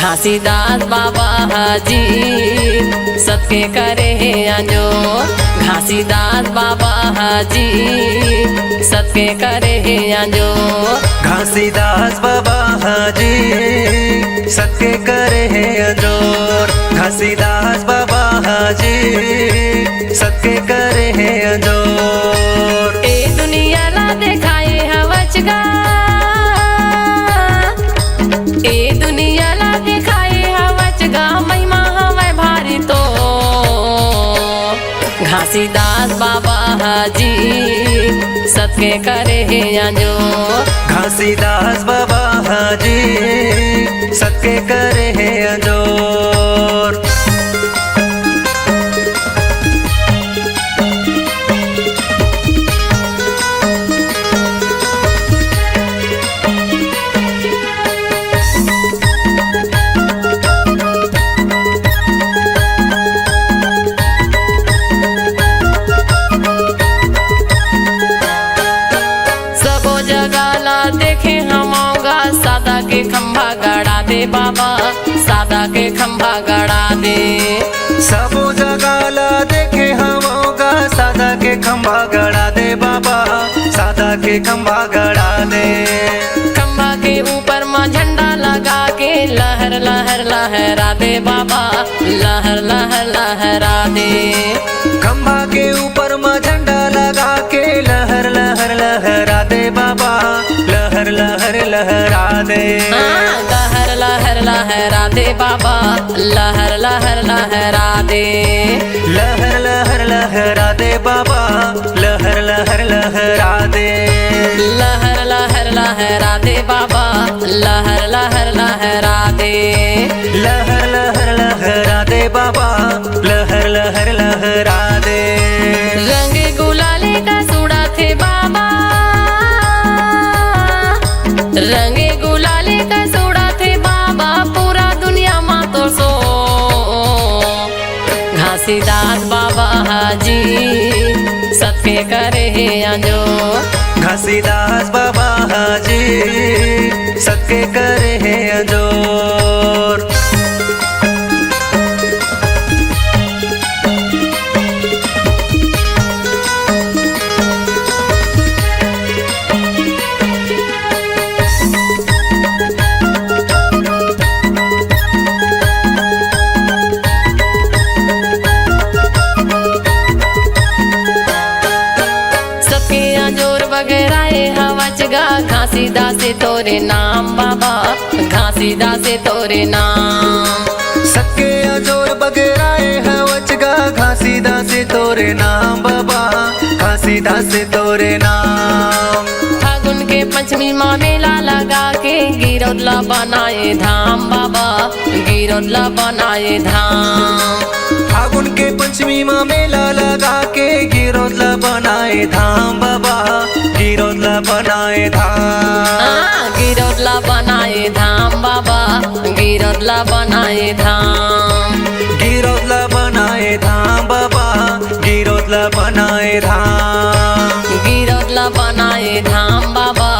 घासीदास बाबा हाजी सबके करे अंजोर। घासीदास बाबा हाजी सबके करे अंजोर। घासीदास बाबा हाजी सबके करे अंजोर। घासीदास बाबा हाजी सबके करे अंजोर। ए दुनिया ला दिखाए हवचगा, ए दुनिया ला दिखाए हवचगा, महिमा हवे भारी तो। घासीदास बाबा हाजी सबके करे अंजोर। घासीदास बाबा हाजी सबके करे अंजोर। देखे हमोगा सादा के खंभा गड़ा दे बाबा, सादा के खंभा गड़ा दे। सबो जगह ला देखे हमोगा सादा के खंभा गड़ा दे बाबा, सादा के खंभा गड़ा दे। खंभा के ऊपर माँ झंडा लगा के लहर लहर लहरा दे बाबा, लहर लहर लहरा दे। खंभा के ऊपर माँ झंडा लगा के लहर लहर लहरा दे बाबा, लहर लहर लहरा दे। लहर लहर लहरा दे बाबा, लहर लहर लहरा दे। लहर लहर लहरा दे बाबा, लहर लहर लहरा दे। लहर लहर लहरा दे बाबा, लहर लहर लहरा दे। लहर लहर लहरा दे बाबा, लहर लहर लहरा दे। रंग गुलाले का सूड़ा थे बाबा, रंग गुलाले का सूड़ा थे बाबा, पूरा दुनिया मा तो सो। घासीदास बाबा हाजी सबके करे अंजोर। घासीदास बाबा हाजी सबके करे अंजोर। घासीदास से तोरे नाम बाबा, घासीदास से तोरे नाम। सबके अंजोर बगेराए हवचगा, घासीदास से तोरे नाम बाबा, घासीदास से तोरे नाम। फागुन के पंचमी माँ मेला लगा के गिरौदला बनाए धाम बाबा, गिरौदला बनाए धाम। फागुन के पंचमी माँ मेला लगा के गिरौदला बनाए धाम बाबा, गिरौदला बनाए धाम। गिरौदला बनाए धाम बाबा, गिरौदला बनाए धाम। गिरौदला बनाए धाम बाबा, गिरौदला बनाए धाम। गिरौदला बनाए धाम बाबा,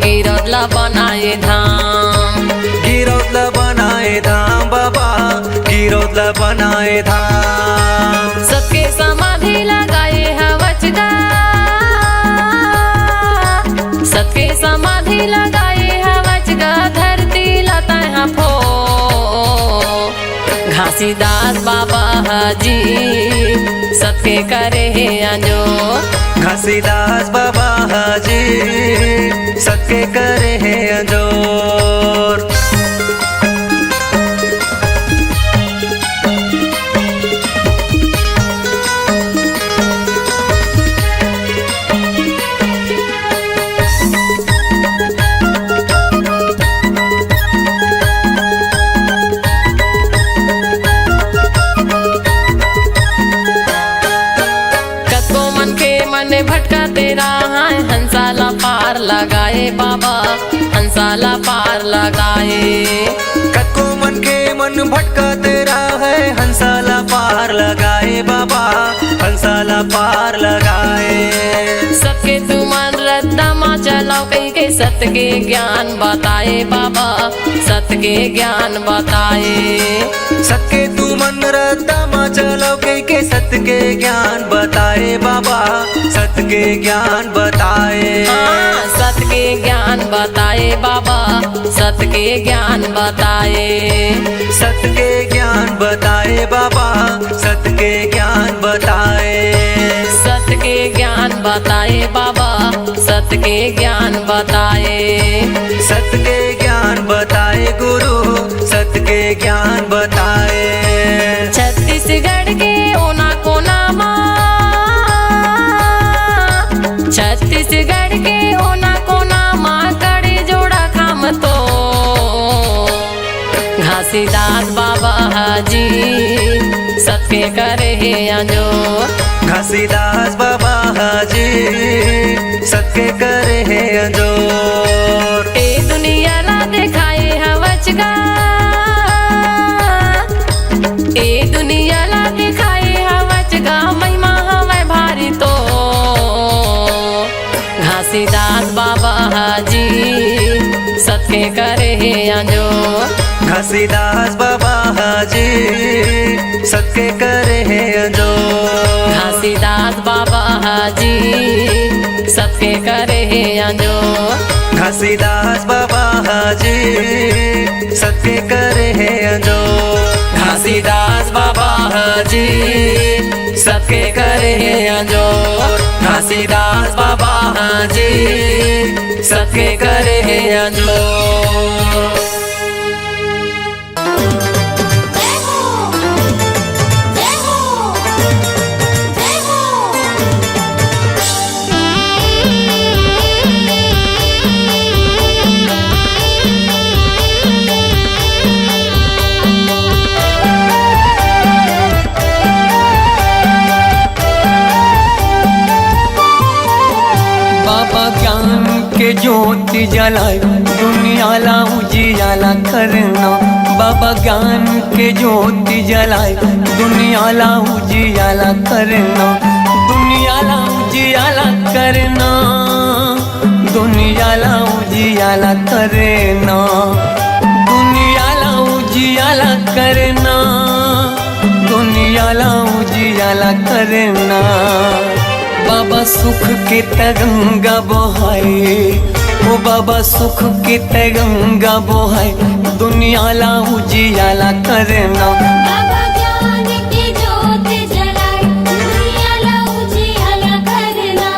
गिरौदला बनाए धाम। गिरौदला बनाए धाम बाबा, गिरौदला बनाए धाम। सबके समाधि लगाए हवचगा, सबके समाधि लगाए हवचगा, धरती लता है फो। घासीदास बाबा हाजी सबके करे अंजोर। घासीदास बाबा हाजी सबके करे अंजोर। भटका तेरा है हंसाला पार लगाए बाबा, हंसाला पार लगाए। कको मन के मन भटका तेरा है हंसाला पार लगाए बाबा, हंसाला पार लगाए। सबके तू मन रद्दा माँ चलाओ कहीं के सत्य के ज्ञान बताए बाबा, सत्य के ज्ञान बताए। सत्य तू मन रत्ता चलो के सत्य के ज्ञान बताए बाबा, सत्य के ज्ञान बताए। सत्य के ज्ञान बताए बाबा, सत्य के ज्ञान बताए। सत्य के ज्ञान बताए बाबा, सत्य के ज्ञान बताए। सत्य के ज्ञान बताए बाबा, सत्य के ज्ञान बताए। सत्य के ज्ञान बताए गुरु, सत्य के ज्ञान बताए। छत्तीसगढ़ के ओना कोना माँ, छत्तीसगढ़ के ओना कोना माँ करे जोड़ा खाम तो घासीदास बाबा हाजी सत्य करे जो। घासीदास बाबा हाजी सत्य करे जो। ए दुनिया ला दिखाए हवचगा, ए दुनिया ला दिखाए हवचगा महिमा हवे भारी तो घासीदास बाबा हाजी सत्य करे जो। घासीदास बाबा हाजी सत्य करे जो। घासीदास बाबा हाजी सत्य करे जो। घासीदास बाबा हाजी सत्य करे जो। घासीदास बाबा हाजी सत्य करे जो। घासीदास बाबा हाजी सत्य करे जो। बाबा ज्ञान के ज्योति जलाए दुनिया ला उजियाला करना। बाबा ज्ञान के ज्योति जलाए दुनिया ला उजियाला करना। दुनिया ला उजियाला करना, दुनिया ला उजियाला करना। दुनिया ला उजियाला करना, दुनिया ला उजियाला करना। बाबा सुख के तरंगा बहाए, ओ बाबा सुख के तरंगा बहाए दुनिया ला उजियाला करना। बाबा ज्ञान की ज्योत जलाए दुनिया ला उजियाला करना।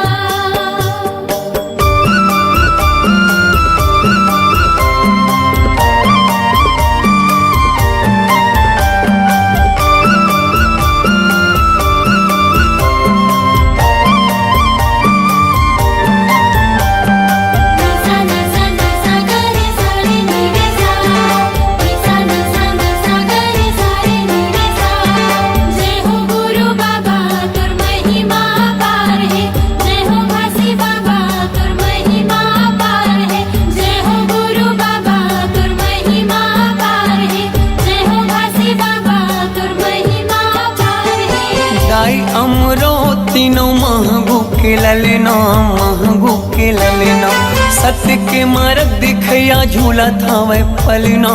तीनों महंगू के ललना, महंगू के ललना। सत्य के मार्ग दिखया झूला था वह पलना,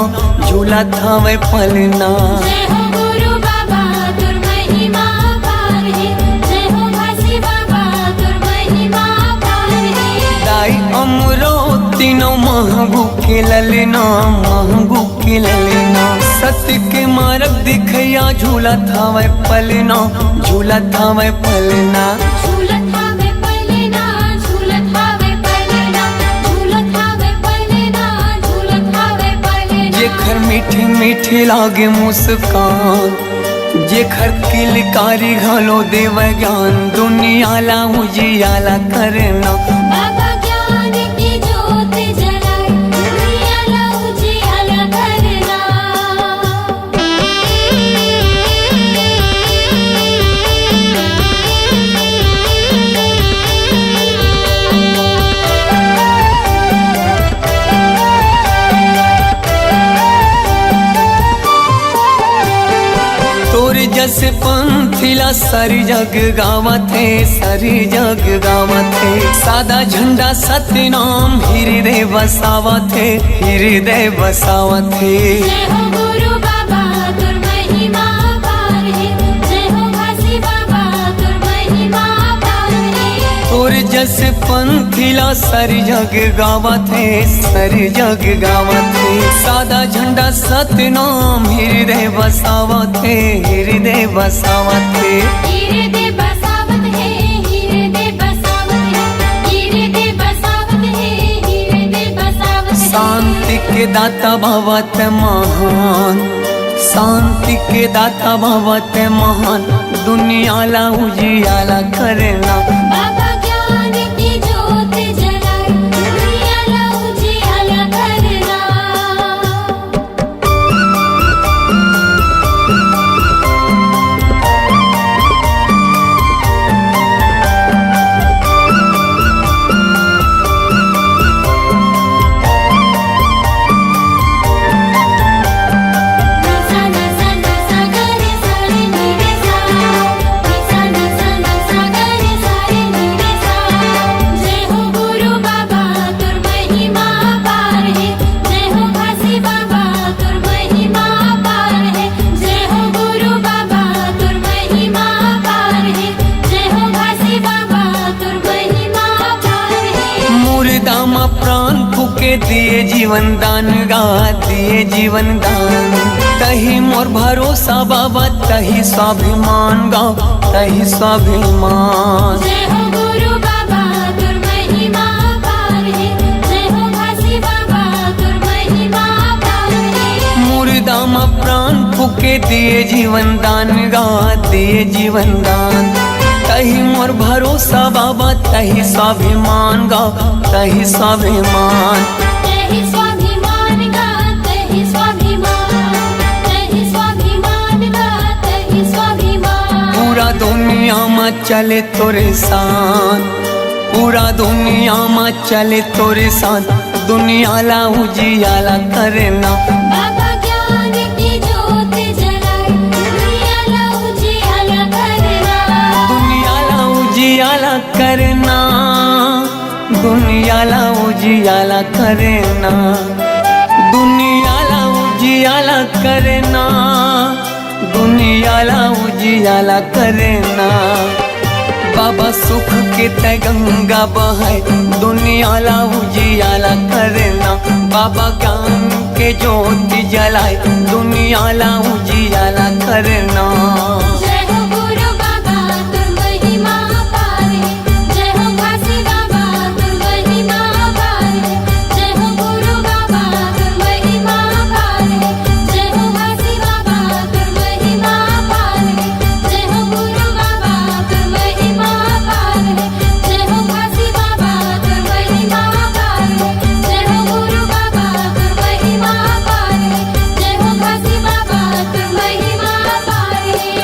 झूला था वह पलना। जय हो गुरु बाबा तुर महिमा पार है, जय हो घासी बाबा तुर महिमा पार है। दाई अमरो तीनों महंगू के ललना, महंगू के ललना। सत्य के मार्ग दिखया झूला था वह पलना, झूला था वह पलना। झूलत हावे पलना, झूलत हावे पलना, झूलत हावे पलना, झूलत हावे पलना। जेखर मीठी मीठी लागे मुस्कान, जेखर किलकारी घलो देव ज्ञान दुनिया ला उजियाला करना। बाबा ज्ञान की ज्योत जलाए दुनिया ला उजियाला करना। जस पंथिला सारी जग गावत है, सारी जग गावत है। सादा झंडा सतनाम हृदय बसावत है, हृदय बसावत है। जय हो गुरु बाबा तुर महिमा पार है, जय हो घासी बाबा तुर महिमा पार है। और जस पंथिला सारी जग गावत है, सारी जग गावत है। सादा झंडा सतनाम हृदय बसावत है, हृदय बसावत है। हृदय बसावत है, हृदय बसावत है, हृदय बसावत है, हृदय बसावत है। शांति के दाता भवत महान, शांति के दाता भवत महान। दुनियाला उजियाला करना, बाबा ज्ञान की ज्योत जलाए, दुनियाला उजियाला करना। निसा नसा नसा गरे सारे नीरे सा, निसा नसा नसा गरे सारे नीरे सा। जय हो गुरु बाबा तुर महिमा पार है, जय हो घासी बाबा तुर महिमा पार है। जय हो गुरु बाबा तुर महिमा पार है, जय हो घासी बाबा तुर महिमा पार है। मुर्दामा प्राण फूके दिए जीवन दान गा, दिए जीवन दान। तही मोर भरोसा बाबा, तही स्वाभिमान गा, तही स्वाभिमान। जय हो गुरु बाबा तुर महिमा पार है, जय हो घासी बाबा तुर महिमा पार है। मुर्दामा प्राण फूके दिए जीवन दान गा, दिए जीवन दान। तही मोर भरोसा बाबा, तही स्वाभिमान गा, तही स्वाभिमान। तहि स्वाभिमान गा, तहि स्वाभिमान, तहि स्वाभिमान गा, तहि स्वाभिमान। पूरा दुनिया में चले तोरे साथ, पूरा दुनिया में चले तोरे साथ। दुनियाला उजियाला करना, बाबा ज्ञान की ज्योत जलाए, दुनियाला उजियाला करना। दुनियाला उजियाला करना, दुनियाला उजियाला करना। दुनियाला उजियाला करना, दुनियाला उजियाला करना। बाबा सुख के तय गंगा बहाय, दुनियाला उजियाला करना। बाबा ज्ञान के ज्योति जलाए, दुनियाला उजियाला करना। जय हो गुरु बाबा तुर महिमा पार है, जय हो घासी बाबा तुर महिमा पार है। जय हो गुरु बाबा तुर महिमा पार है, जय हो घासी बाबा तुर महिमा पार है। जय हो गुरु बाबा तुर महिमा पार है, जय हो घासी बाबा तुर महिमा पार है। जय हो गुरु बाबा तुर महिमा पार है, जय हो घासी बाबा तुर महिमा पार है।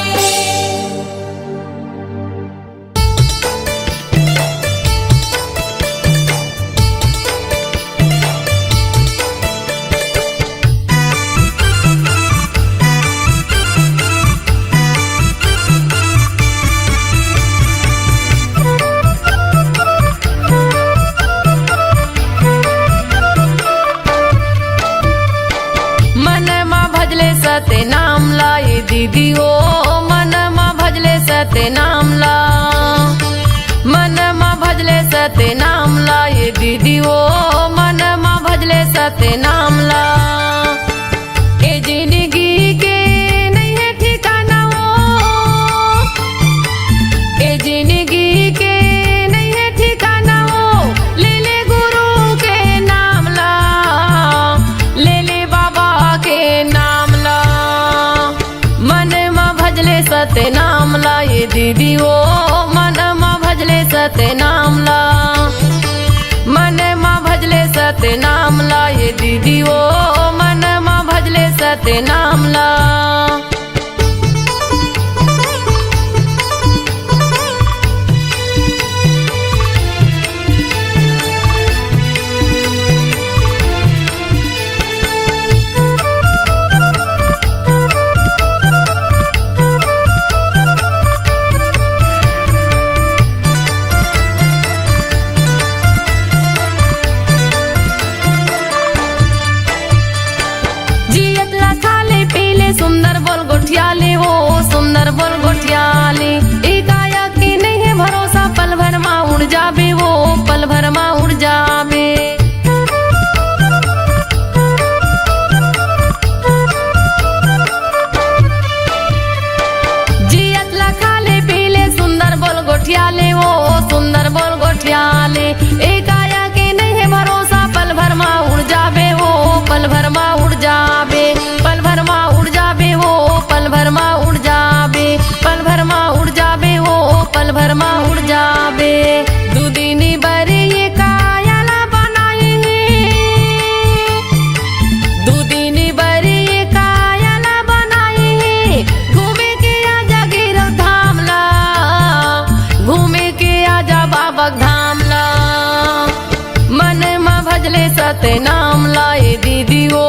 मन मा भजले सते नाम लाए दीदी ओ, मन मा भजले सते नाम ला। मन मा भजले सते नाम लाए दीदी ओ, मन मा भजले सते नाम ला। ए जिंदगी के नहीं है ठिकाना ओ, ए जिंदगी के नहीं है ठिकाना ओ। ले ले गुरु के नाम ला, ले ले बाबा के नाम ला। मन मा भजले सते नाम ला ये दीदी ओ, मन मा भजले सते नाम ला। मन मा भजले सते नाम ला ये दीदी ओ, मन मा भजले सते नाम ला। गोठियाले हो सुंदर बोल गोठियाले। एकाया के नहीं है भरोसा पल भर माँ उड़ जाबे वो पल भर माँ उड़ जाबे। गोठियाले वो सुंदर बोल गोठियाले। एकाया के नहीं है भरोसा पल भर माँ उड़ जाबे वो पल भर माँ उड़ जाबे। पल भर माँ उड़ जाबे वो पल भर माँ उड़ जाबे। पल भर माँ उड़ जाबे वो पल भर माँ उड़ जाबे। दुदिनी बरे ये कायाला बनाए दुदिनी बरे ये कायाला बनाए। घूमे के आजा गिरव धामला घूमे के आजा बाबक धामला। मन माँ भजले सत्य नाम लाए दीदी ओ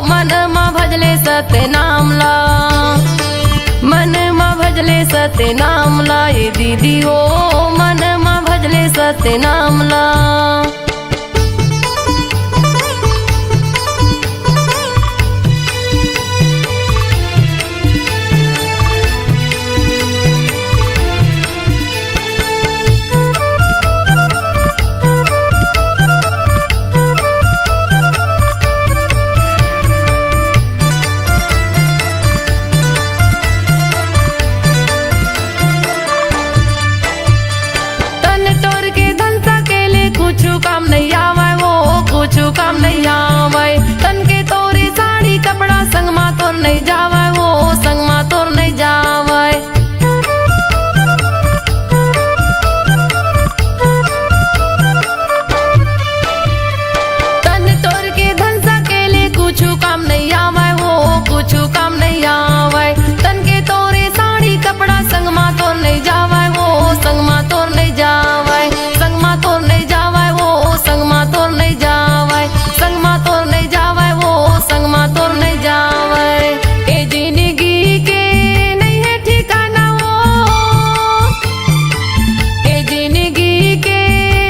मन माँ भजले सत्य नाम ला। मन माँ भजले सत्य नाम लाए दीदी ओ मन माँ भजले सत्य नाम ला। काम नहीं आवे वो कुछ काम नहीं आवे। तन के तोरी साड़ी कपड़ा संग मा तोर नहीं जावे वो संग मा तोर नहीं जावे। तन तोर के धन सकेले कुछ काम नहीं आवे वो कुछ काम नहीं आवे। तन के तोरे साड़ी कपड़ा संग मा तोर नहीं जावे वो संग मा तोर नहीं जावे। संग मा तोर नहीं जावे संग मा तोर नहीं जावे। संग मा तोर नहीं जावे वो संग मा तोर नहीं जावे। ए जिंदगी के नहीं है ठिकाना वो ए जिंदगी के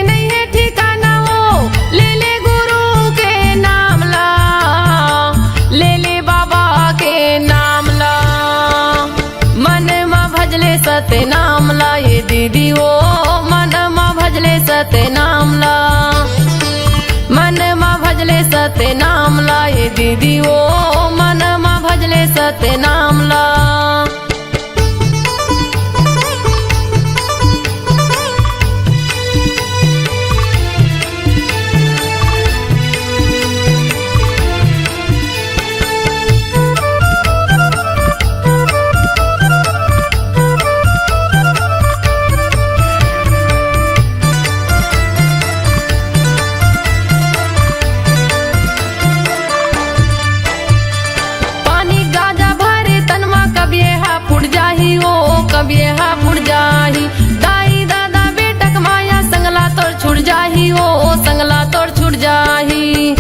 नहीं है ठिकाना वो। ले ले गुरु के नाम ला ले ले बाबा के नाम ला। मन माँ भजले सत्य नाम ला ये दीदी ओ मन माँ भजले सत्य नाम ला। मन माँ भजले सत्य नाम ला ये दीदी ओ मन माँ भजले सत्य नाम ला। कब ये हा फुट जाही दाई दादा बेटक माया संगला तोड़ छुट जाही ओ संगला तोड़ छुट जाही।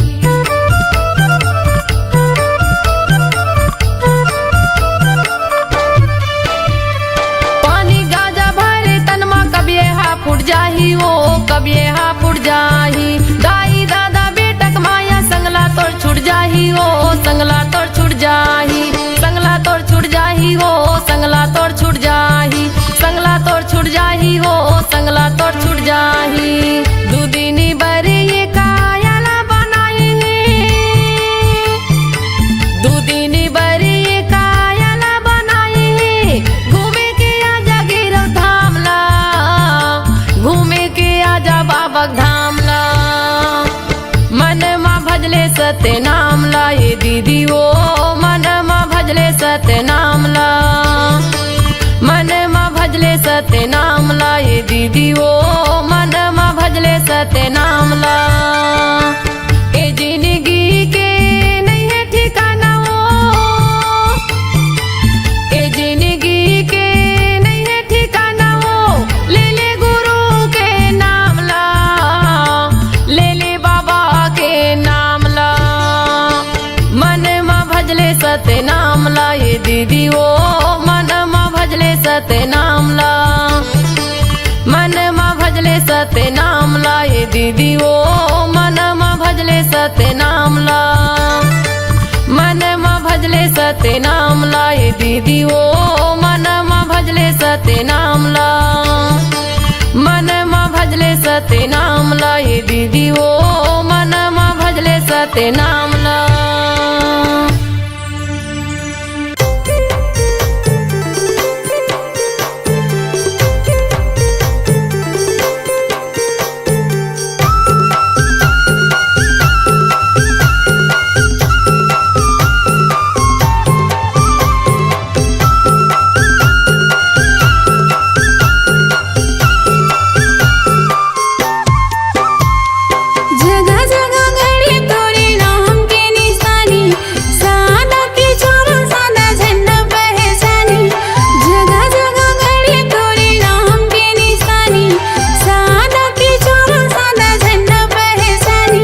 पानी गाजा भरे तनमा कब ये हा फुट जाही ओ कब ये हा फुट जाही। दाई दादा बेटक माया संगला तोड़ छुट जाही ओ संगला तोड़ छुट जाही। संगला तोड़ छुट जाही ओ संगला तोड़ छुट जाही। संगला तोड़ छुट जाही हो संगला तोड़ छुट जाही। दुदिनी बरे ये कायाला बनाए दुदिनी बरे ये कायाला बनाए। घूमे के आजा गिरव धामला घूमे के आजा बाबक धामला। मन माँ भजले सत्य नाम ला ये दीदी ओ मन माँ भजले सत्य नाम ला। मन माँ भजले सत्य नाम ला ये दीदी ओ मन माँ भजले सत्य नाम ला। ए जिंदगी के नहीं है ठिकाना वो ए जिंदगी के नहीं है ठिकाना वो। ले ले गुरु के नाम ला ले ले बाबा के नाम ला। मन माँ भजले सत्य नाम ला ये दीदी ओ मन माँ भजले सत्य नाम ला। मन माँ भजले सत्य नाम ला ये दीदी ओ मन माँ भजले सत्य नाम ला। मन माँ भजले सते नाम लाए दीदी ओ मनमा भजले सते नाम ला मनमा भजले सते नाम लाए दीदी ओ मनमा भजले सते नाम ला जगह जगह गड़ी तोरे नाम के निशानी, सादा की छोरो सादा झंडा पहचानी। जगह जगह गड़ी तोरे नाम के निशानी, सादा की छोरो सादा झंडा पहचानी।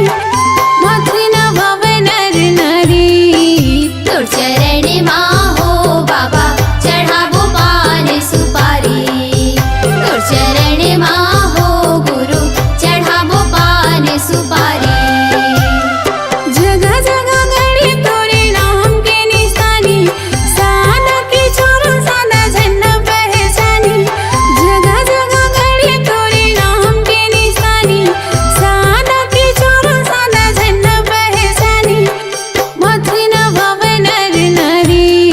मथुन भव नर नारी, तोर चरण माँ हो बाबा चढ़ाबो पान सुपारी। तोर चरण माँ हो गुरु चढ़ाबो पान सुपारी। जगह जगह गड़ी तोरे नाम के निशानी, सादा की छोरो सादा झंडा पहचानी। जगह जगह गड़ी तोरे नाम के निशानी, सादा की छोरो सादा झंडा पहचानी। मथुन भव नर नारी,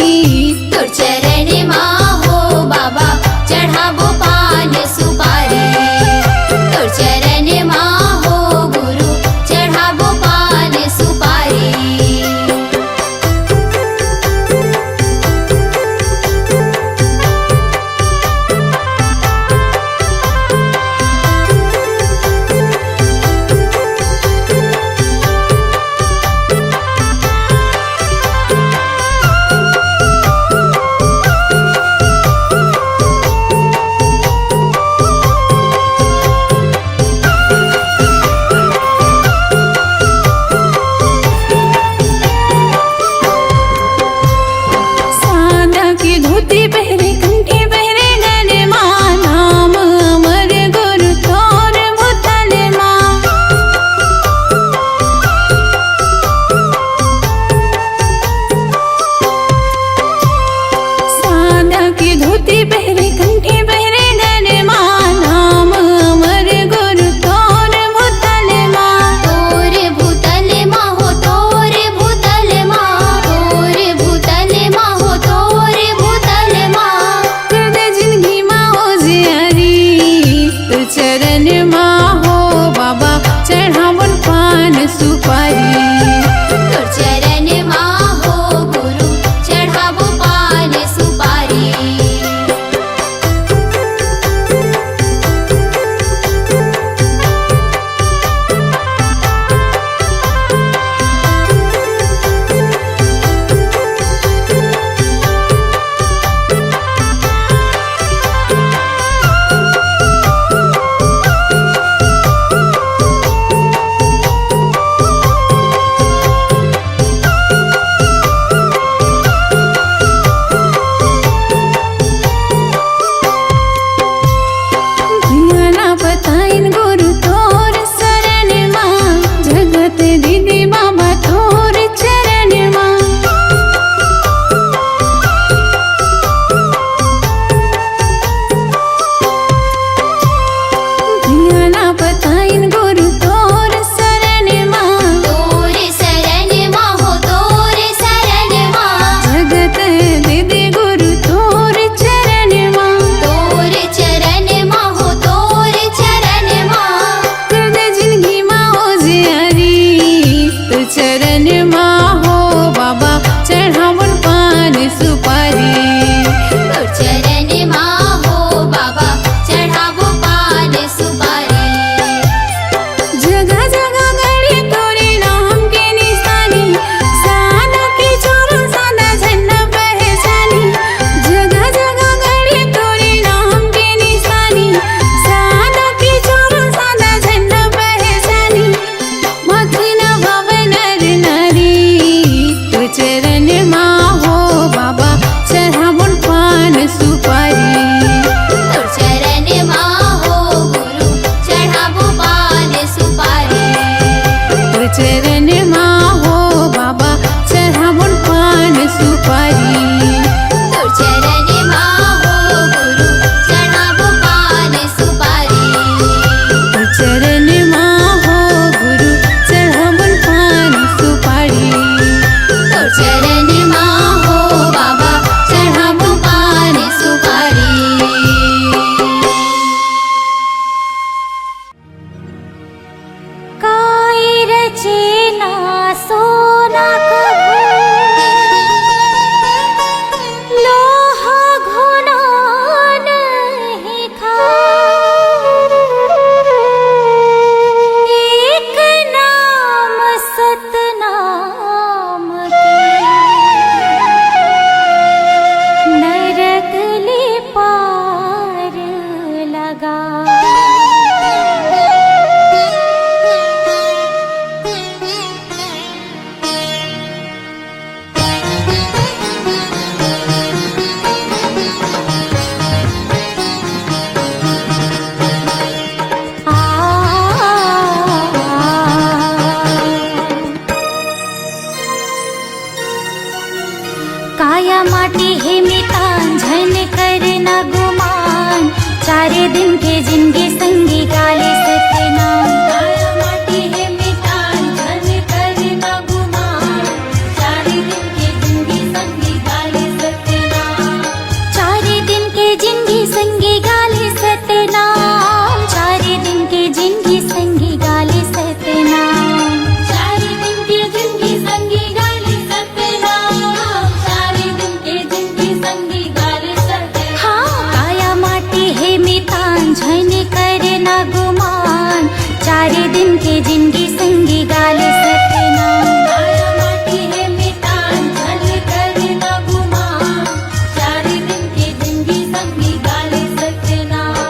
काया माटी है मितान झन कर न गुमान, 4 दिन के जिंदगी संगी गाले सतनाम। काया माटी है मितान झन कर न गुमान, 4 दिन के जिंदगी संगी गाले सतनाम। 4 दिन के जिंदगी संगी गाले सतनाम, 4 दिन के जिंदगी संगी गाले सतनाम। 4 दिन के जिंदगी संगी गाले सतनाम, 4 दिन के जिंदगी संगी गाले सतनाम। हाँ काया माटी है मितान झन कर न गुमान, 4 दिन के जिंदगी संगी गाले सतनाम। काया माटी है मितान झन कर न गुमान, 4 दिन के जिंदगी संगी गाले सतनाम।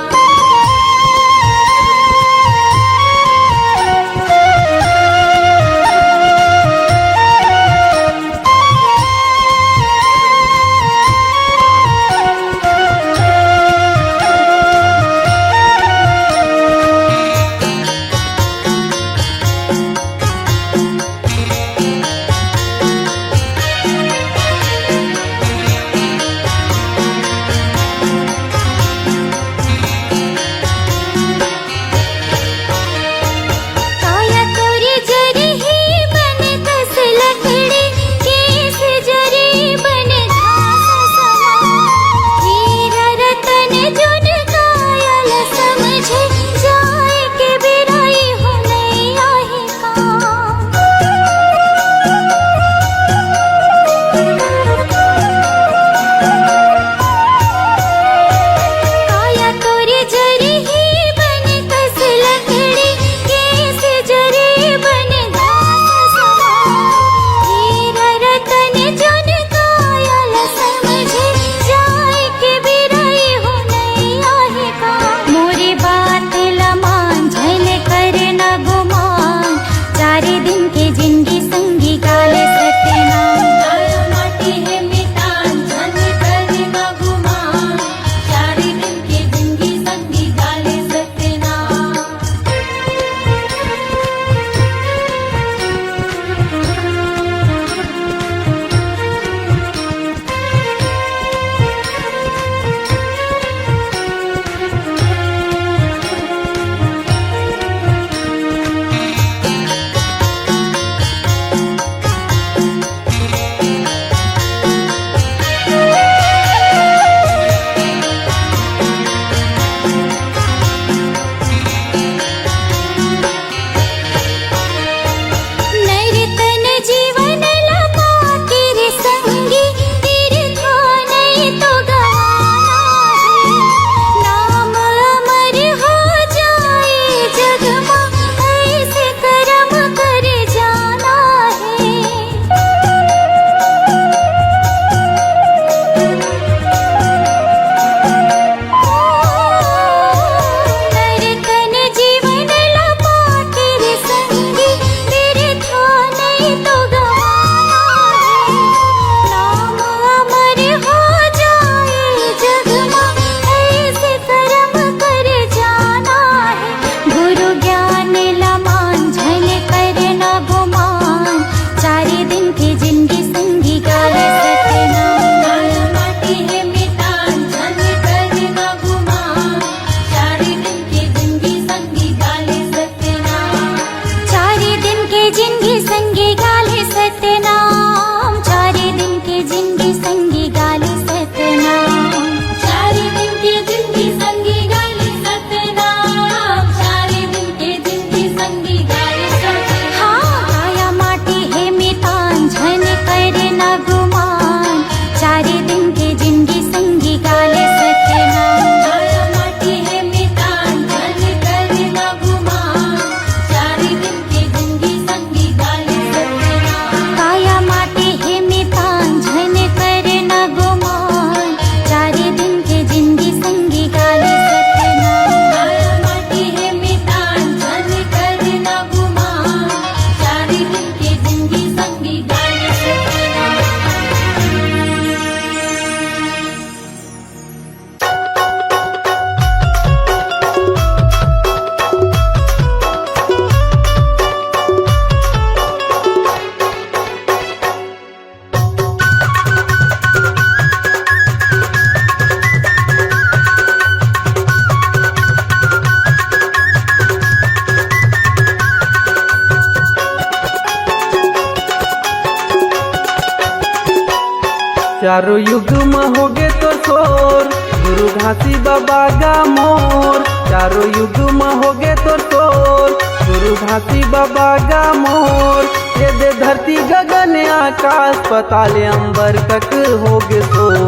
चारों युग में होगे तो शोर, गुरु घासी बाबा गा मोर। चारों युग में होगे तो शोर, गुरु घासी बाबा गा मोर। ये दे धरती गगन आकाश पताल अंबर तक होगे शोर।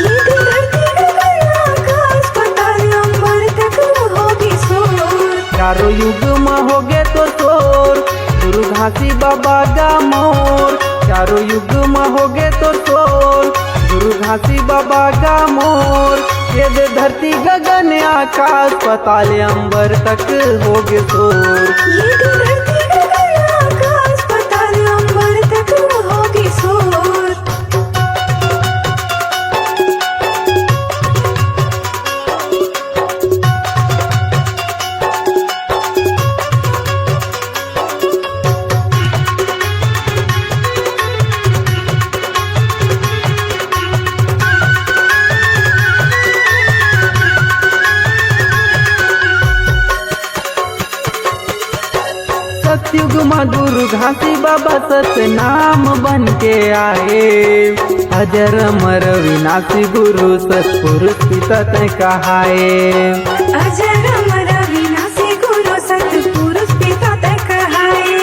ये दे धरती गगन आकाश पताल अंबर तक होगी शोर। चारों युग में होगे तो शोर, गुरु घासी बाबा गा मोर। चारों युग में होगे तो शोर, गुरु घासी बाबा गा मोर। ये दे धरती गगन आकाश पताल अंबर तक होगे शोर। ये दे धरती गगन आकाश पताल अंबर तक होगी शोर। सतयुग में गुरु घासी बाबा सत्य नाम बन के आए। अजर अमर विनाशी गुरु सतपुरुष पिता तय कहाए। अजर अमर विनाशी गुरु सतपुरुष पिता तय कहाए।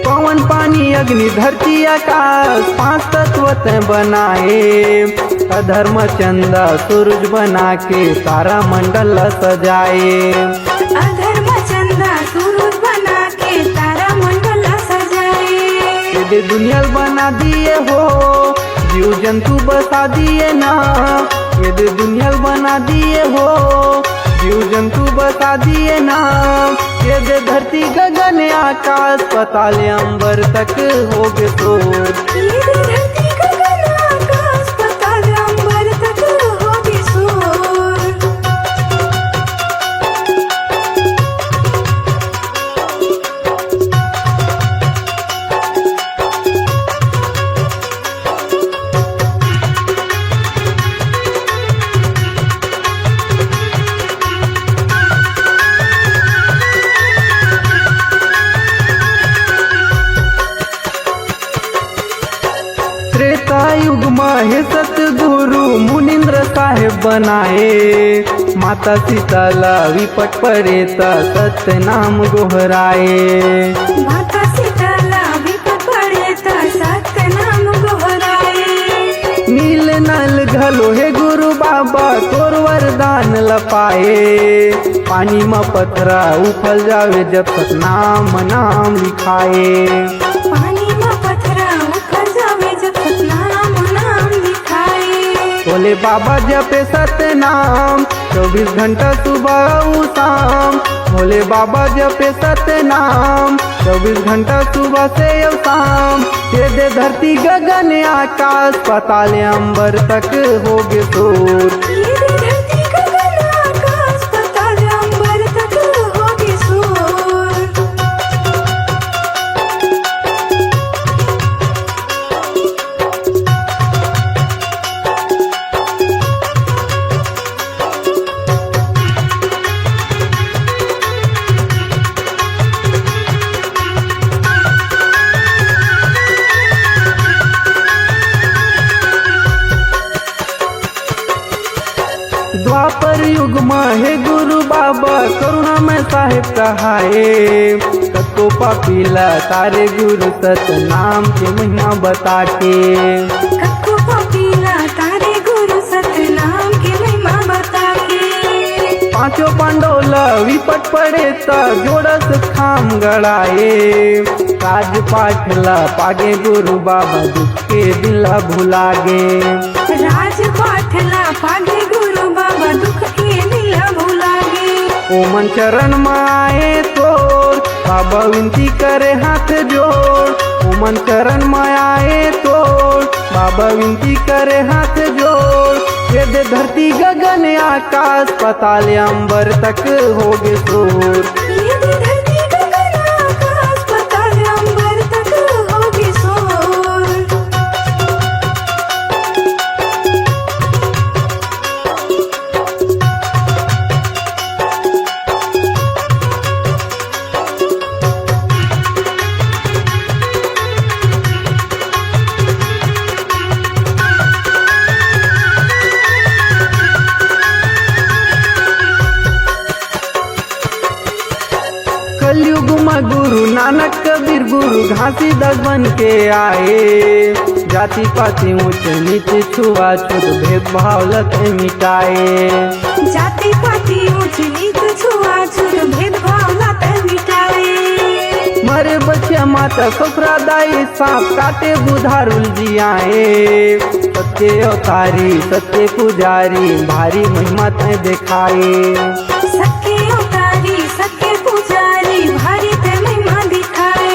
पवन पानी अग्नि धरती आकाश पांच तत्व तय बनाए। अधर्म चंदा सूरज बना के तारा मंडल सजाए। अधर्म चंदा सूरज बना के तारा मंडल सजाए। ये दुनिया बना दिए हो, जीव जंतु बसा दिए ना। ये दुनिया बना दिए हो, जीव जंतु बसा दिए ना। ये दे धरती गगन आकाश पताल अंबर तक होगे शोर। ये दे धरती गगन आकाश पताल अंबर तक होगी शोर। त्रेता युग में हे सतगुरु मुनिंद्र साहेब बनाए। माता सीताला विपट पड़े त सत्य नाम गोहराए। माता सीताला विपत पड़े त सत्य नाम गोहराए। नील नल घलो हे गुरु बाबा तोर वरदान लपाए। पानी में पथरा उफल जावे जब तक नाम नाम लिखाए। पानी में पथरा उखड़ जावे जब तक नाम नाम लिखाए। बोले बाबा जपे सत्य नाम 24 घंटा सुबह उ शाम। भोले बाबा जपे सत्य नाम 24 घंटा सुबह से और शाम। ये दे धरती गगन आकाश पताल अंबर तक होगे शोर। ये दे धरती गगन आकाश पताल अंबर तक होगी शोर। द्वापर युग में हे गुरु बाबा करुणा में साहेब कहाए। कतो पापीला तारे गुरु सत नाम के महिमा बता के। कक्को पपीला तारे गुरु सत्य नाम की महिमा बता के। पांचों पांडोला विपट पड़े त जोड़स खाम गड़ाए। राज पाठला पागे गुरु बाबा दुख के दिला भुलागे। राज पाठला पागे गुरु बाबा दुख के दिला भुलागे। ओमन चरण में आए तोर बाबा विनती करे हाथ जोड़। ओमन चरण में आए तोर बाबा विनती करे हाथ जोड़। ये दे धरती गगन आकाश पताल अंबर तक होगे शोर। ये दे धरती गगन आकाश पताल अंबर तक होगी शोर। गुरु घासी दग बन के आए। जाति पाति ऊंच नीच छुआछूत भेदभाव लते मिटाए। जाति पाति ऊंच नीच छुआछूत भेदभाव लाते मिटाए। मरे बच्चे माता ससुरा दाई सांप काटे बुधारुल जियाए। सत्य अवतारी सत्य पुजारी भारी महिमा ते दिखाए। सत्य अवतारी सत्य पुजारी भारी ते महिमा दिखाए।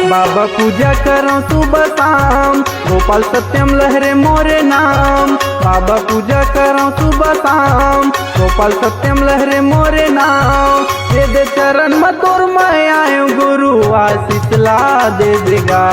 बाबा पूजा करो सुबह शाम गोपाल सत्यम लहरे मोरे नाम। बाबा पूजा करो सुबह शाम गोपाल सत्यम लहरे मोरे नाम। दे दे चरण में तोर मैं आयो गुरु आशीष ला दे देगा।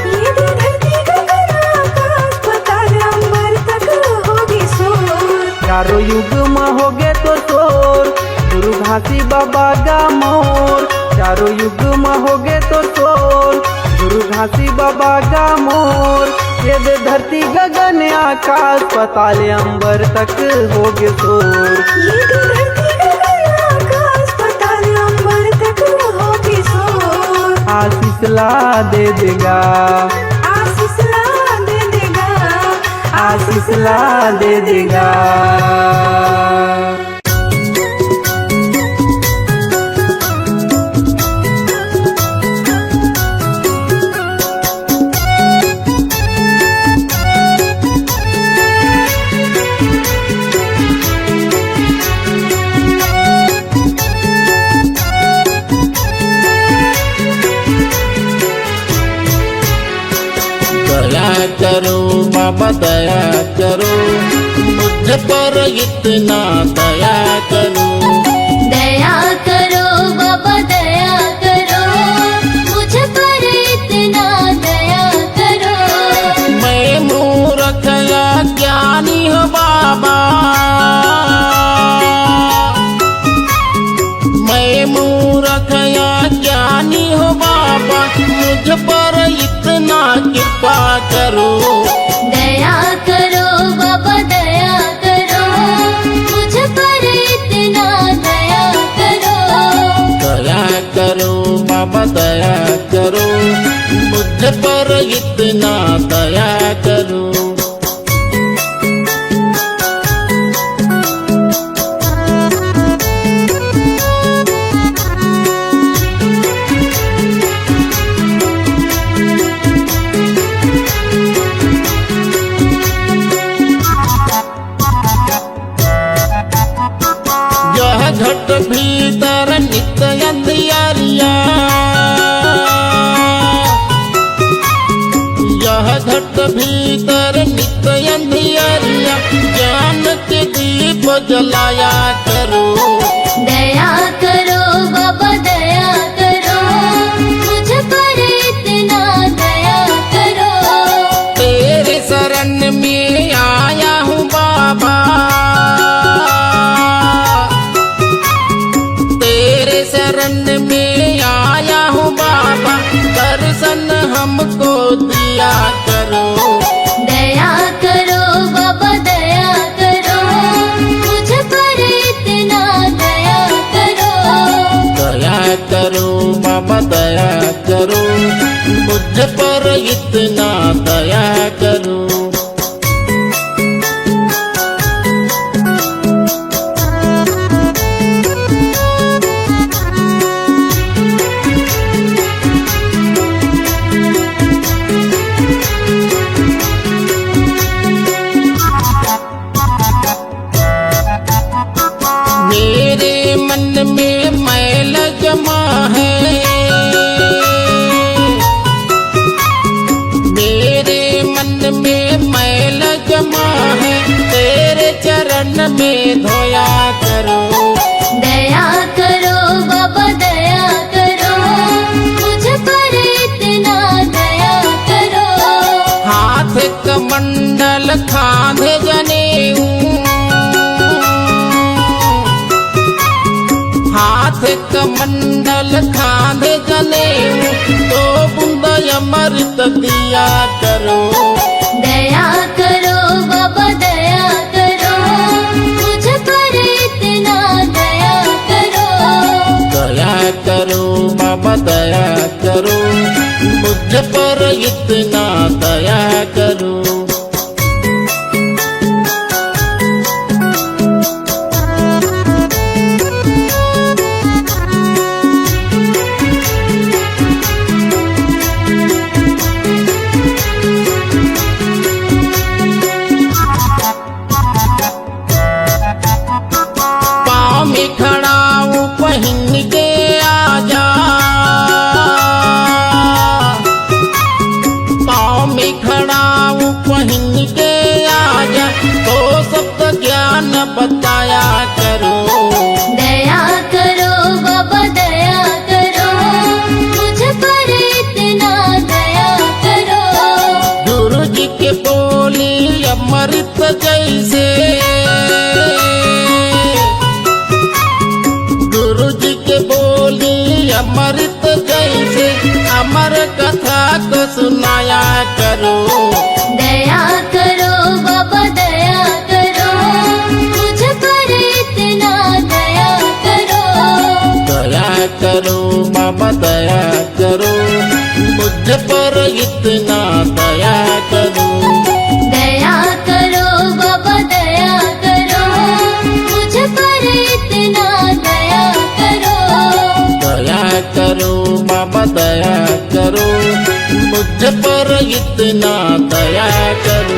ये दे धरती गगन आकाश पाताल अंबर तक होगी शोर। चारों युग में होगे तो शोर गुरु घासी बाबा का मोर। चारों युग में होगे तो शोर गुरु घासी बाबा का मोर। ये दे धरती गगन आकाश पाताल अंबर तक होगे शोर। ये दे धरती गगन आकाश पाताल अंबर तक होगी शोर। आशीष ला दे देगा। आशीष ला दे देगा। आशीष ला दे देगा। दया करो बाबा दया करो मुझ पर इतना दया करो। दया करो बाबा दया करो मुझ पर इतना दया करो। मैं मूर्ख या ज्ञानी हो बाबा। मैं मूर्ख या ज्ञानी हो बाबा मुझ पर इतना कृपा करो। दया करो बाबा दया करो मुझ पर इतना दया करो। दया करो बाबा दया करो मुझ पर इतना दया करो। यह घट भीतर नित्य अंधियारिया। यह घट भीतर नित्य अंधियारिया ज्ञान के दीप जलाया करो। दया करो बाबा दया करो मुझ पर इतना दया करो। तेरे शरण में आया हूँ बाबा। तेरे शरण में आया हूँ बाबा दर्शन हमको दिया करो। दया करो बाबा दया करो मुझ पर इतना दया करो। दया करो बाबा दया करो मुझ पर इतना दया करो। मेरे मन में मैल जमा है। मेरे मन में मैल जमा है तेरे चरण में धोया करो। दया करो बाबा दया करो मुझ पर इतना दया करो। हाथ कमंडल खांधे जनेऊ। हाथ कमंडल खांधे जनेऊ तो बूंद अमृत दिया करो। दया करो बाबा दया करो मुझ पर इतना दया करो। दया करो बाबा दया करो जैसे गुरु जी के बोली अमृत जैसे अमर कथा को सुनाया करो। दया करो बाबा दया करो, मुझ पर इतना दया करो। दया करो बाबा दया करो, मुझ पर इतना दया करो। दया करो बाबा दया करो, मुझ पर इतना दया करो। दया करो बाबा दया करो, मुझ पर इतना दया करो।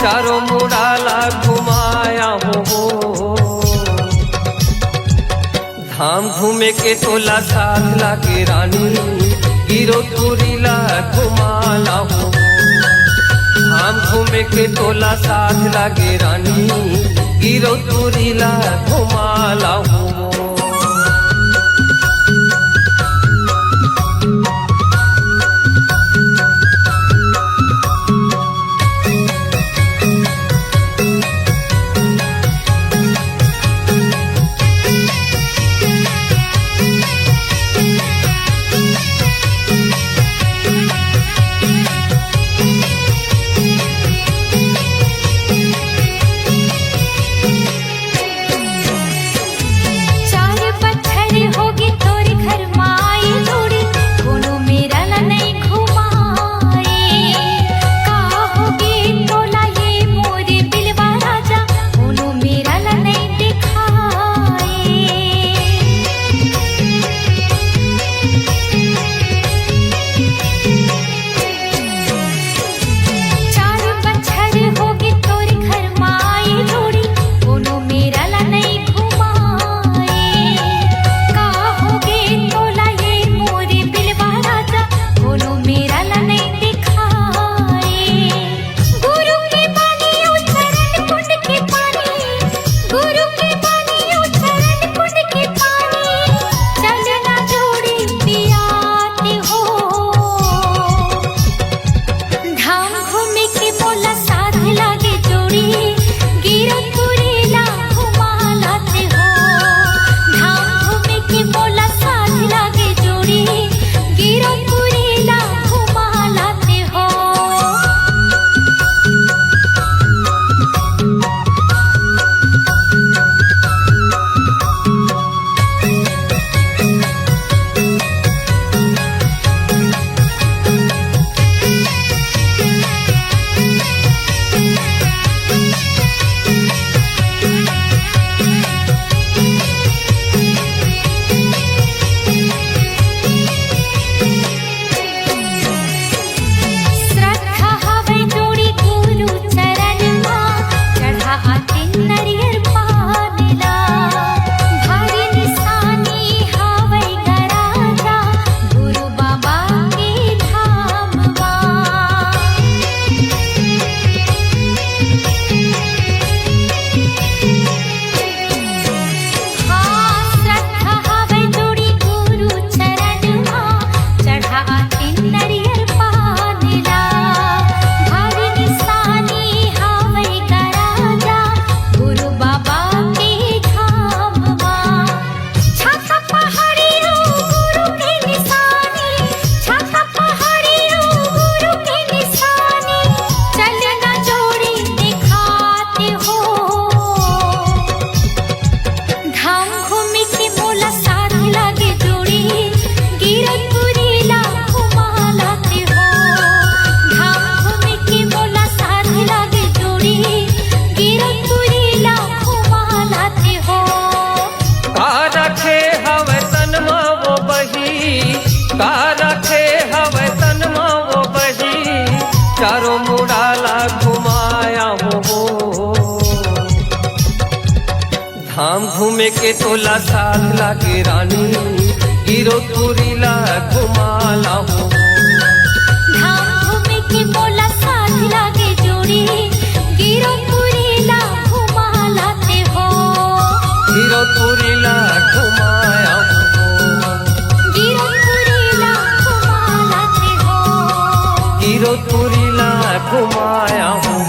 चारों मुड़ाला घुमाया हो। धाम घूमे के तोला साथ लागे रानी, गिरो तुरीला घुमाला हो। धाम घूमे के तोला साथ लागे रानी, गिरो तुरीला घुमाला हो। घूमे के तोला साथ लागे रानी गिरो तुरीला घुमाला हो धाम घूमे के बोला साथ लागे जोड़ी गिरो पुरीला घुमा लाते हो गिरो तुरीला घुमाया हो गिरो पुरीला घुमा लाते हो गिरो तुरीला घुमाया हो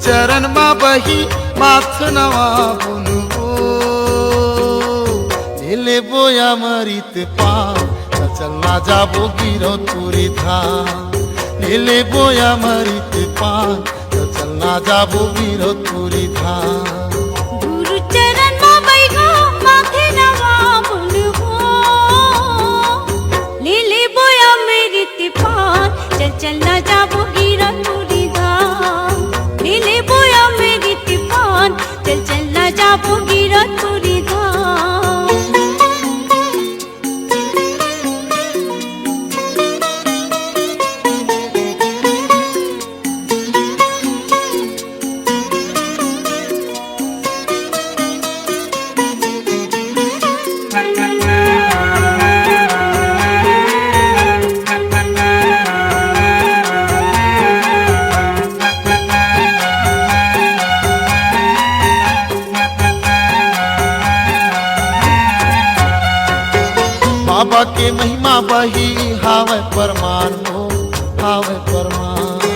चरण मा बही माथ नवा बुनु नीले बोया मरित पा चलना जाबो गिरो तुरी था नीले बोया मरित पा चलना जाबो गिरो तुरी था गुरु चरण मा बैठो माथे नवा बुलबो लीले बोया मेरी तिपान चल चल ना जाबो गिरा तुरी धाम लीले बोया मेरी तिपान चल चल ना जाबो गिरा तुरी धाम बाबा के महिमा बही हावे परमान हो हावे परमान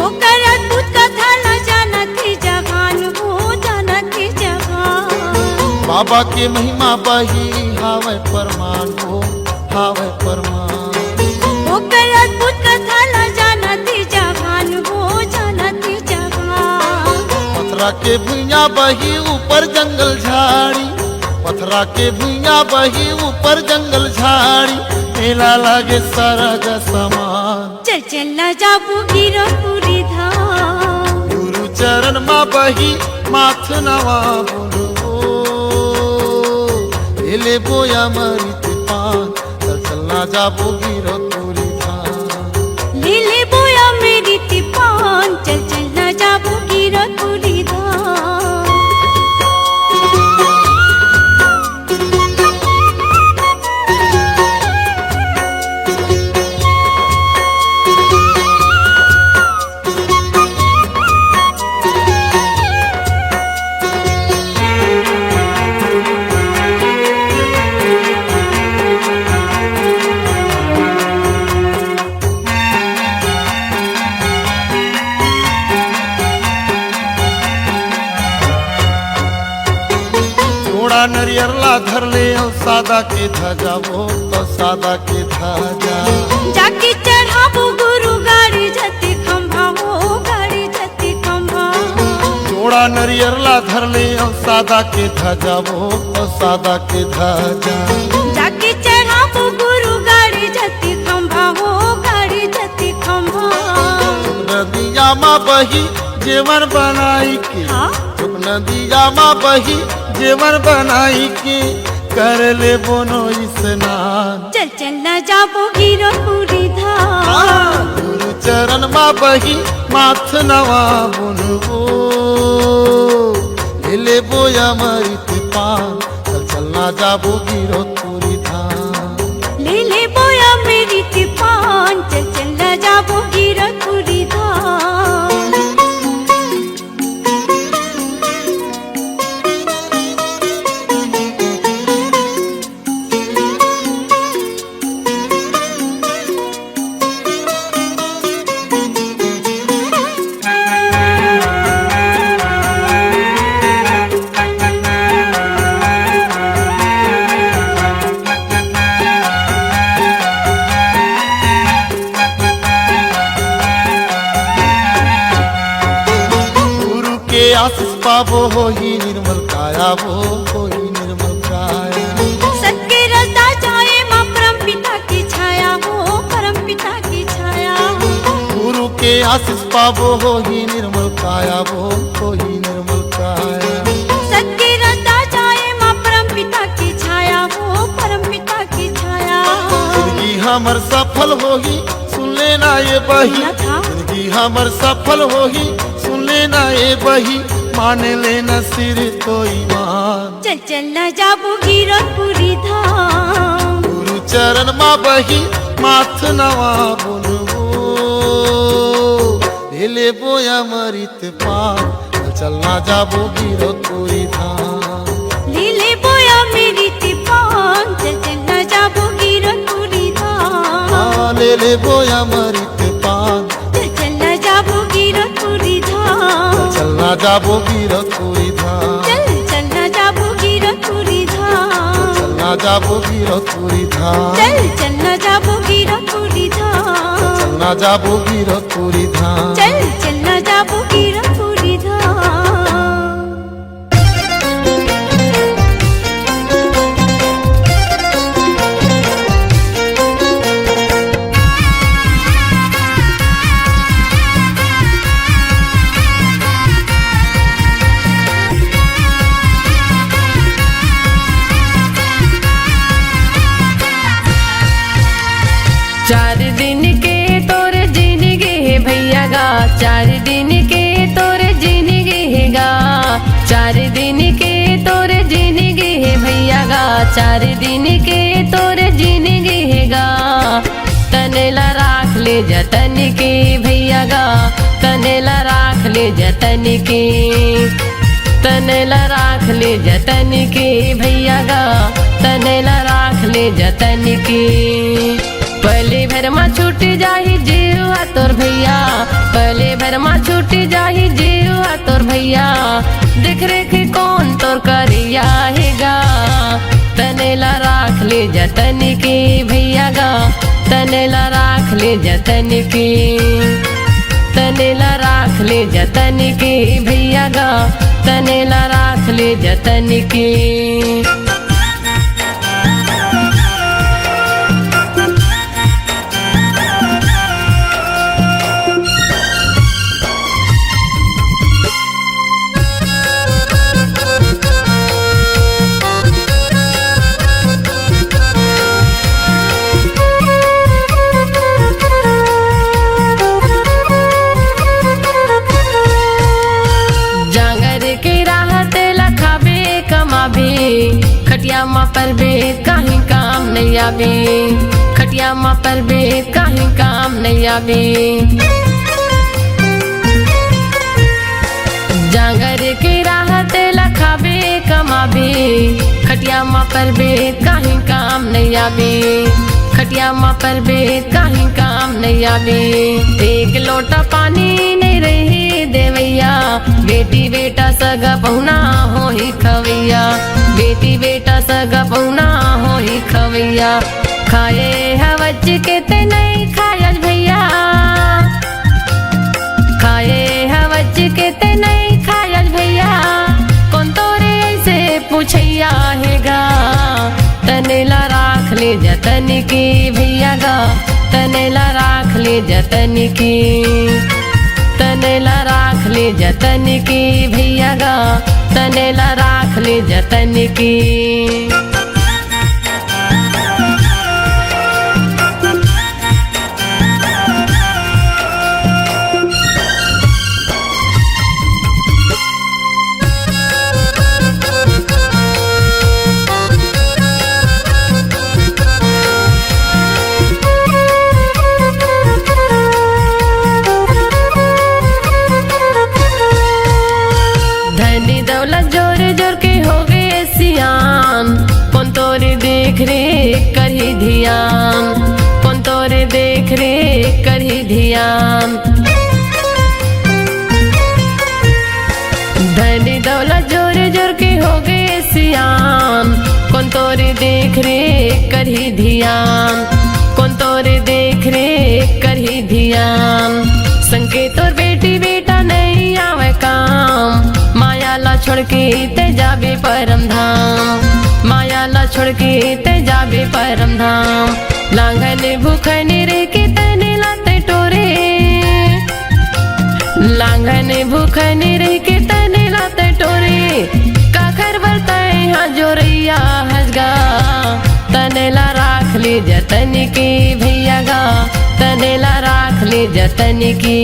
ओकर अद्भुत कथा न जानत जहान हो जानत जहान बाबा के महिमा बही हावे परमान हो हावे परमान ओकर अद्भुत कथा न जानत जहान हो जानत जहान पथरा के भुइया बही ऊपर जंगल झाड़ी पथरा के भुइया बही ऊपर जंगल झाड़ी मेला लागे सरग समान चल चल न जाबू गिरो पूरी धाम गुरु चरण मा बही माथ नवा बोलो ले बोया मरित पान चल चलना जाबो गिरो तुरी धाम लीले बोया मेरी तिपान चल चल न जाबू गिरो पूरी धाम जोड़ा नरियरला धर ले और सादा के ध्वजा वो तो सादा के ध्वजा जाके चढ़ाबू गुरु गाड़ी जति खंभा हो गाड़ी जति खंभा जोड़ा नरियरला धर ले और सादा के ध्वजा वो तो सादा के ध्वजा जाके चढ़ाबू गुरु गाड़ी जति खंभा हो गाड़ी जति खंभा नदिया मा बही जेवन बनाई के हाँ? नदिया मा बही जेवन बनाई के कर ले बोनो स्नान चल चल न जाबो गिरो पूरी धाम गुरु चरण मा बही माथ नवा बुनबो ले बोया मरित पान चल चलना जाबो गिरो तुरी धाम लीले बोया मेरी तिपान चल चल न जाबो गिरो पूरी धाम पावो हो ही निर्मल काया वो हो ही निर्मल काया सबके रस्ता जाए माँ परम पिता की छाया हो परम पिता की छाया गुरु के आशीष पावो हो ही निर्मल काया वो हो ही निर्मल काया सबके रस्ता जाए माँ परम पिता की छाया हो परम पिता की छाया जिंदगी हमर सफल होगी सुन लेना ये बही क्या था? जिंदगी हमर सफल होगी सुन लेना ये बही मान लेना सिर तो ईमान चल चल न जाबू गिरतपुरी धाम गुरु चरण मा बही माथ नवा बोलबो ले बोया मरित पान चलना जाबो गिरतपुरी धाम लीले बोया मेरी तिपान चल चल न जाबू गिरतपुरी धाम ले बोया मरित पान चल चल न जाबू गिरतपुरी धाम चलना जाबो गिरतपुरी धाम चल चल न जाबू गिरतपुरी धाम चलना जाबो गिरतपुरी धाम चल चल न जाबू गिरतपुरी धाम चलना जाबो गिरतपुरी धाम चल चल न जाबू गिरतपुरी धाम चार दिन के तोर जिंदगी है भैया गा चार दिन के तोर जिंदगी गा चार दिन के तोर जिंदगी है भैया गा चार दिन के तोर जिंदगी गा तनेला राख ले जतन के भैया गा तनेला राख ले जतन के तनेला राख ले जतन के भैया गा तनेला राख ले जतन के पहले भर में छूट जाही जीवा तोर भैया पहले भर में छूट जाही जीवा तोर भैया देख रेख कौन तोर करिया हेगा तनेला राख ले जतन के भैया गा तनेला राख ले जतन के तनेला राख ले जतन के भैया गा तनेला राख ले जतन के खटिया माँ पर बे कहीं काम नहीं आवे खटिया माँ पर बे कहीं काम नहीं आवे जांगर के राहत लखाबे कमाबे खटिया माँ पर बे कहीं काम नहीं आवे खटिया माँ पर बे कहीं काम नहीं आवे एक लोटा पानी नहीं रही देवैया बेटी बेटा सगा पहुना हो ही खवैया बेटी बेटा सगा पहुना हो ही खवैया खाए हवच के ते नहीं खाया भैया खाए हवच के ते नहीं खाया भैया कौन तोरे ऐसे पूछैया हेगा तनेला राख ले जतन की भैया गा तनेला राख ले जतन की तनेला राख ले जतन की भैया गा तनेला राख ले जतन की रेख करही ध्यान कौन तोरे देख रेख करही ध्यान धनी दौलत जोर जोर के हो गए सियान कौन तोरे देख रेख करही ध्यान कौन तोरे देख रेख करही ध्यान संके तोर बेटी बेटा नहीं आवे काम माया ला छोड़ के ते जाबे परम धाम, माया ला छोड़ के ते जाबे परम धाम। लांगन भूखन रे के तने लाते टोरे, लांगन भूखन रे के तने लाते टोरे। काखर बरताए हाँ जोरैया हसगा, तनेला राख ले जतन की भैया गा, तनेला राख ले जतन की,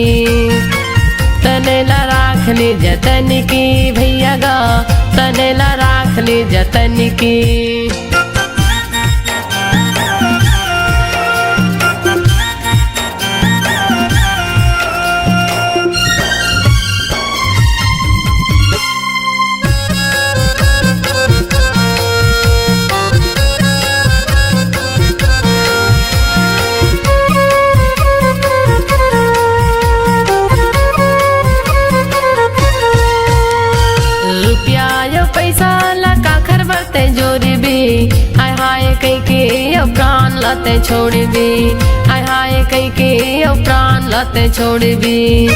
तनेला राख ले जतन की भैया गा, तनेला राख ले जतन की। पैसा ला काखर बरते जोरी भी, हाय हाय कई के अब प्राण लाते छोड़ भी, हाय हाय कई के अब प्राण लाते छोड़ भी।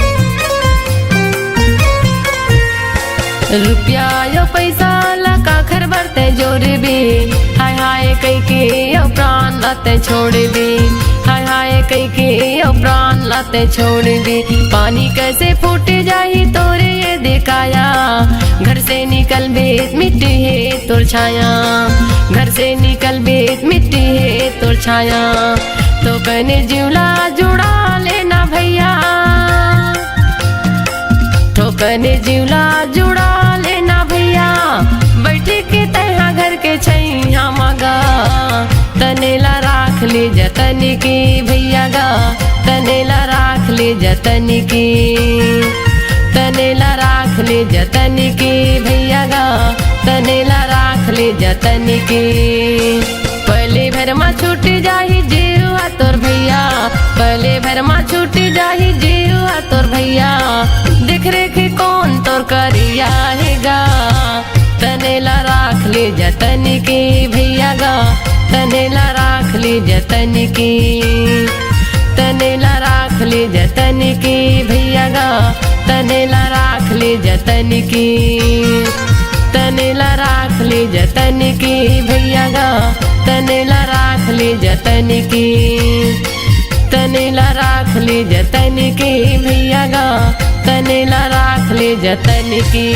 रुपया यो पैसा ला काखर बरते जोरी भी, हाय हाय कई के अब प्राण लाते छोड़ भी, हाय हाय कई के अब प्राण लाते छोड़ भी। पानी कैसे फूट जाही तोरे ये दिखाया, घर से निकल बेत मिट्टी है तोर छाया, घर से निकल बेत मिट्टी है तोर छाया। तो कने जिवला जुड़ा लेना भैया, तो कने जिवला जुड़ा लेना भैया। बैठे के तहा घर के छैया मगा, तनेला राख ले जतन की भैया गा, तनेला राख ले जतन की, तनेला राख ले जतन की भैया गा, तनेला राख ले जतन की। पहले भर में छूट जाही जीवा तोर भैया, पहले भर में छूट जाही जीवा तोर भैया। देख रेख कौन तोर करिया हैगा, तनेला राख ले जतन की भैया गा, तनेला राख ले जतन की, तनेला राख ले जतन की भैया गा, तनेला राख ले जतन की, तनेला राख ले जतन की भैया गा, तनेला राख ले जतन की, तनेला राख ले जतन की भैया गा, तनेला राख ले जतन की।